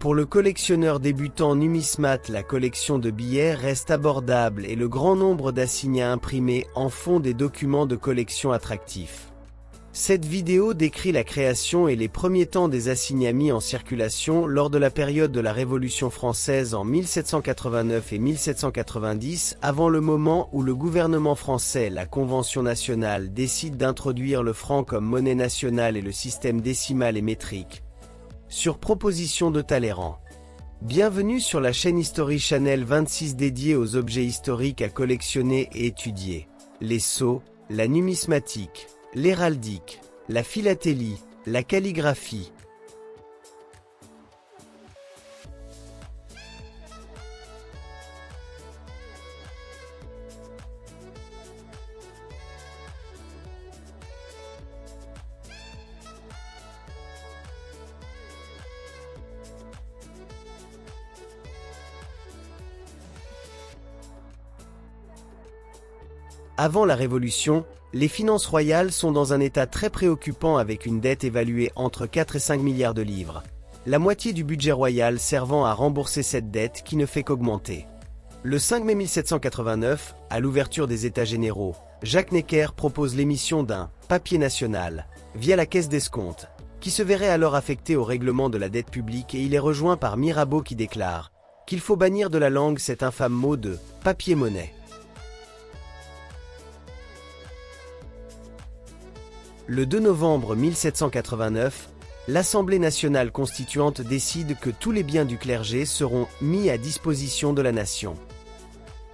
Pour le collectionneur débutant numismate, la collection de billets reste abordable et le grand nombre d'assignats imprimés en font des documents de collection attractifs. Cette vidéo décrit la création et les premiers temps des assignats mis en circulation lors de la période de la Révolution française en 1789 et 1790, avant le moment où le gouvernement français, la Convention nationale, décide d'introduire le franc comme monnaie nationale et le système décimal et métrique, sur proposition de Talleyrand. Bienvenue sur la chaîne History Channel 26 dédiée aux objets historiques à collectionner et étudier. Les sceaux, la numismatique, l'héraldique, la philatélie, la calligraphie. Avant la Révolution, les finances royales sont dans un état très préoccupant avec une dette évaluée entre 4 et 5 milliards de livres, la moitié du budget royal servant à rembourser cette dette qui ne fait qu'augmenter. Le 5 mai 1789, à l'ouverture des États généraux, Jacques Necker propose l'émission d'un « papier national » via la caisse d'escompte, qui se verrait alors affecté au règlement de la dette publique, et il est rejoint par Mirabeau qui déclare qu'il faut bannir de la langue cet infâme mot de « papier-monnaie ». Le 2 novembre 1789, l'Assemblée nationale constituante décide que tous les biens du clergé seront mis à disposition de la nation.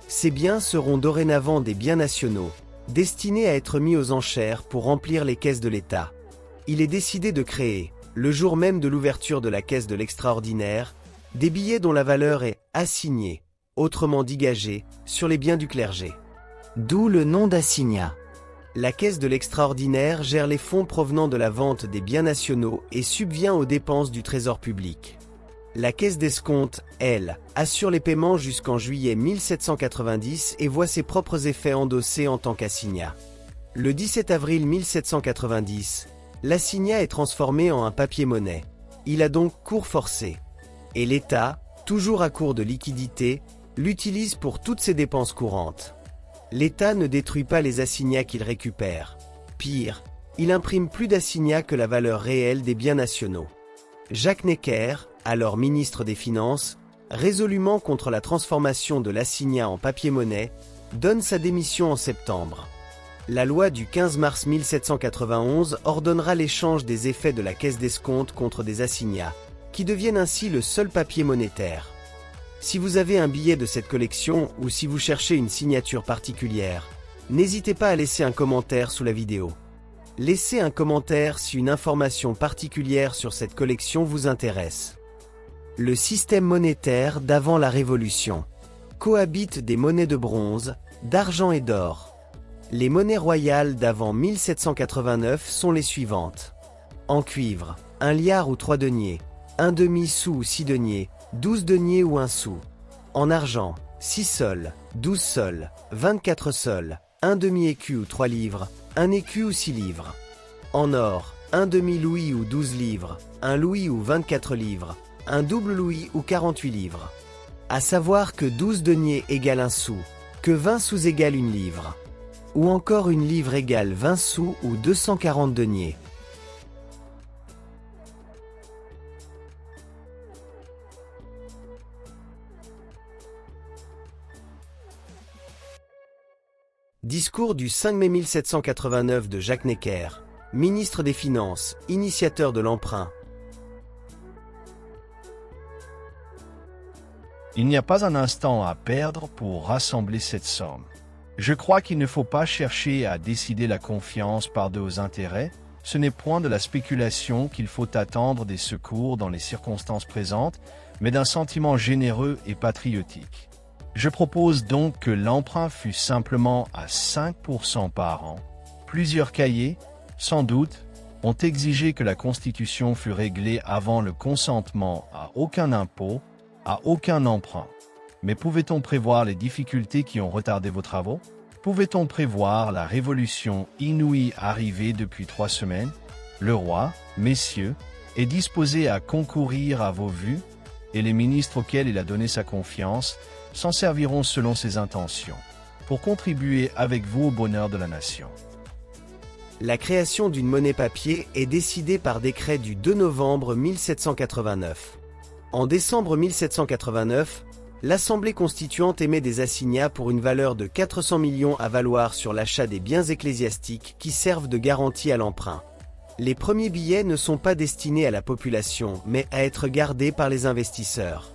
Ces biens seront dorénavant des biens nationaux, destinés à être mis aux enchères pour remplir les caisses de l'État. Il est décidé de créer, le jour même de l'ouverture de la caisse de l'extraordinaire, des billets dont la valeur est assignée, autrement dit gagée, sur les biens du clergé. D'où le nom d'assignat. La caisse de l'extraordinaire gère les fonds provenant de la vente des biens nationaux et subvient aux dépenses du trésor public. La caisse d'escompte, elle, assure les paiements jusqu'en juillet 1790 et voit ses propres effets endossés en tant qu'assignat. Le 17 avril 1790, l'assignat est transformé en un papier-monnaie. Il a donc cours forcé. Et l'État, toujours à court de liquidités, l'utilise pour toutes ses dépenses courantes. L'État ne détruit pas les assignats qu'il récupère. Pire, il imprime plus d'assignats que la valeur réelle des biens nationaux. Jacques Necker, alors ministre des Finances, résolument contre la transformation de l'assignat en papier-monnaie, donne sa démission en septembre. La loi du 15 mars 1791 ordonnera l'échange des effets de la caisse d'escompte contre des assignats, qui deviennent ainsi le seul papier monétaire. Si vous avez un billet de cette collection ou si vous cherchez une signature particulière, n'hésitez pas à laisser un commentaire sous la vidéo. Laissez un commentaire si une information particulière sur cette collection vous intéresse. Le système monétaire d'avant la Révolution. Cohabitent des monnaies de bronze, d'argent et d'or. Les monnaies royales d'avant 1789 sont les suivantes. En cuivre, 1 liard ou 3 deniers, 1 demi-sou ou 6 deniers, 12 deniers ou 1 sou. En argent, 6 sols, 12 sols, 24 sols, 1 demi-écu ou 3 livres, 1 écu ou 6 livres. En or, 1 demi-louis ou 12 livres, 1 louis ou 24 livres, 1 double louis ou 48 livres. À savoir que 12 deniers égale 1 sou, que 20 sous égale 1 livre. Ou encore 1 livre égale 20 sous ou 240 deniers. Discours du 5 mai 1789 de Jacques Necker, ministre des Finances, initiateur de l'emprunt. Il n'y a pas un instant à perdre pour rassembler cette somme. Je crois qu'il ne faut pas chercher à décider la confiance par de hauts intérêts. Ce n'est point de la spéculation qu'il faut attendre des secours dans les circonstances présentes, mais d'un sentiment généreux et patriotique. Je propose donc que l'emprunt fût simplement à 5% par an. Plusieurs cahiers, sans doute, ont exigé que la Constitution fût réglée avant le consentement à aucun impôt, à aucun emprunt. Mais pouvait-on prévoir les difficultés qui ont retardé vos travaux? Pouvait-on prévoir la révolution inouïe arrivée depuis 3 semaines? Le roi, messieurs, est disposé à concourir à vos vues? et les ministres auxquels il a donné sa confiance s'en serviront selon ses intentions, pour contribuer avec vous au bonheur de la nation. La création d'une monnaie papier est décidée par décret du 2 novembre 1789. En décembre 1789, l'Assemblée constituante émet des assignats pour une valeur de 400 millions à valoir sur l'achat des biens ecclésiastiques qui servent de garantie à l'emprunt. Les premiers billets ne sont pas destinés à la population, mais à être gardés par les investisseurs.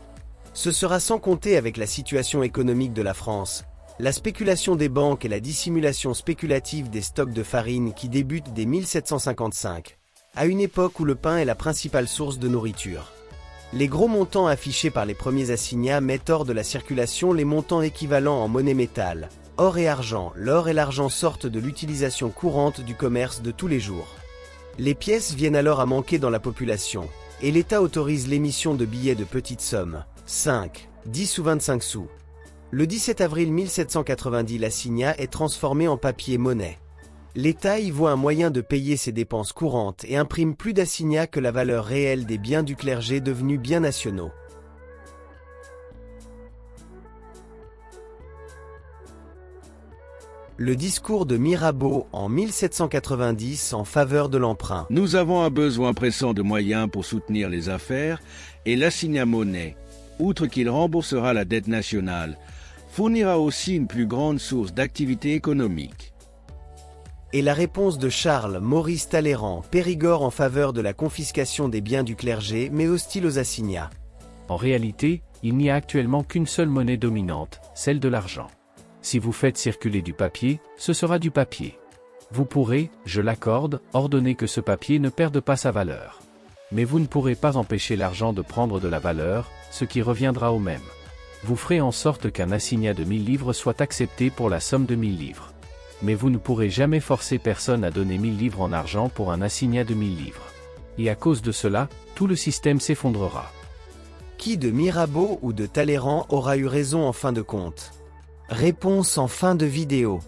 Ce sera sans compter avec la situation économique de la France, la spéculation des banques et la dissimulation spéculative des stocks de farine qui débutent dès 1755, à une époque où le pain est la principale source de nourriture. Les gros montants affichés par les premiers assignats mettent hors de la circulation les montants équivalents en monnaie métal, or et argent. L'or et l'argent sortent de l'utilisation courante du commerce de tous les jours. Les pièces viennent alors à manquer dans la population, et l'État autorise l'émission de billets de petites sommes, 5, 10 ou 25 sous. Le 17 avril 1790, l'assignat est transformé en papier-monnaie. L'État y voit un moyen de payer ses dépenses courantes et imprime plus d'assignats que la valeur réelle des biens du clergé devenus biens nationaux. Le discours de Mirabeau en 1790 en faveur de l'emprunt. Nous avons un besoin pressant de moyens pour soutenir les affaires et l'assignat monnaie, outre qu'il remboursera la dette nationale, fournira aussi une plus grande source d'activité économique. Et la réponse de Charles Maurice Talleyrand, Périgord en faveur de la confiscation des biens du clergé mais hostile aux assignats. En réalité, il n'y a actuellement qu'une seule monnaie dominante, celle de l'argent. Si vous faites circuler du papier, ce sera du papier. Vous pourrez, je l'accorde, ordonner que ce papier ne perde pas sa valeur. Mais vous ne pourrez pas empêcher l'argent de prendre de la valeur, ce qui reviendra au même. Vous ferez en sorte qu'un assignat de 1000 livres soit accepté pour la somme de 1000 livres. Mais vous ne pourrez jamais forcer personne à donner 1000 livres en argent pour un assignat de 1000 livres. Et à cause de cela, tout le système s'effondrera. Qui de Mirabeau ou de Talleyrand aura eu raison en fin de compte? Réponse en fin de vidéo.